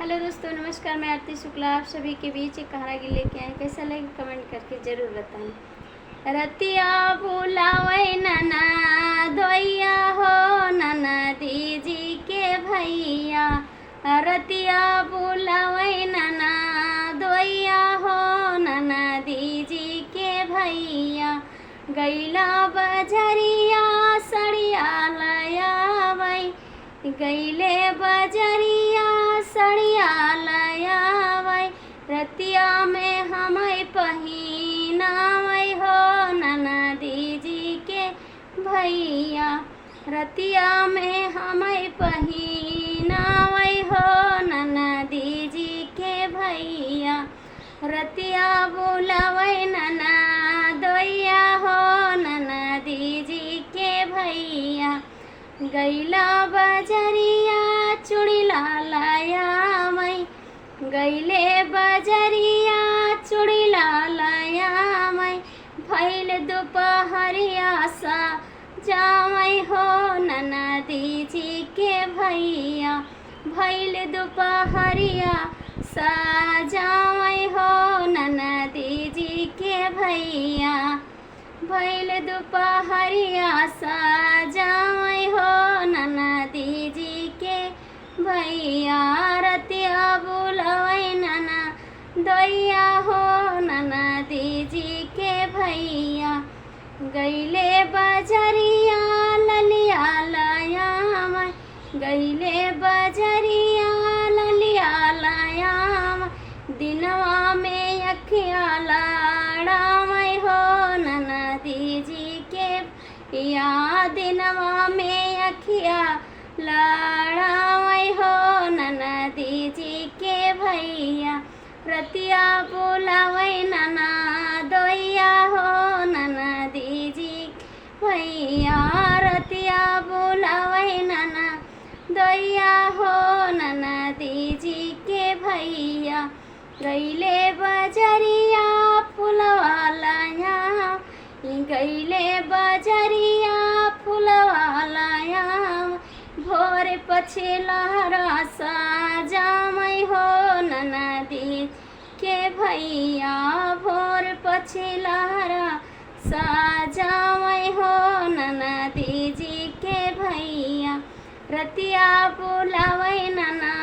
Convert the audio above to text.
Hello दोस्तों, नमस्कार। मैं आरती शुक्ला आप सभी के बीच एक कहानी लेके आए। कैसा लगे कमेंट करके ज़रूर बताएं। रतिया बुलावे नना दोइया हो नना दीजी के भैया। रतिया बुलावे नना दोइया हो नना दीजी के भैया। गैला बजरिया सड़िया लयावई, गैले बजरिया सड़िया लयावई। रतिया में हमें पहिनावई हो नना दीजी के भैया। रतिया में हमें पहिनावई हो नना दीजी के भैया। रतिया बुलावई नना दोइया हो नना दीजी के भैया। गैला बजरिया चुड़िला लयावई, गैले बजरिया चुड़िला लयावई। भैल दोपहरिया सा जावई हो नना दीजी के भैया। भैल दोपहरिया सा जावई हो नना दीजी के भैया। भैल दोपहरिया सा जावई हो नना दीजी के भैया। रतिया बुलावई नना दोइया हो नना दीजी के भैया। गैले बजरिया ललिया लयावई, गैले बजरिया ललिया लयावई। दिनवा में अखिया लड़ावई हो नना दीजी के या। दिनवा में अखिया लड़ावई हो नना दीजी के भैया। रतिया बुलावई नना दोइया हो नना दीजी भैया। रतिया बुलावई नना दोइया हो नना दीजी के भैया। गैले बजरिया फुलवा लया, गैले बजरिया फुलवा लया। भोर पछे लहरा सा जामई हो नना दीजी के भैया। भोर पछे लहरा सा जामई हो नना दीजी के भैया। रतिया बुलावई नना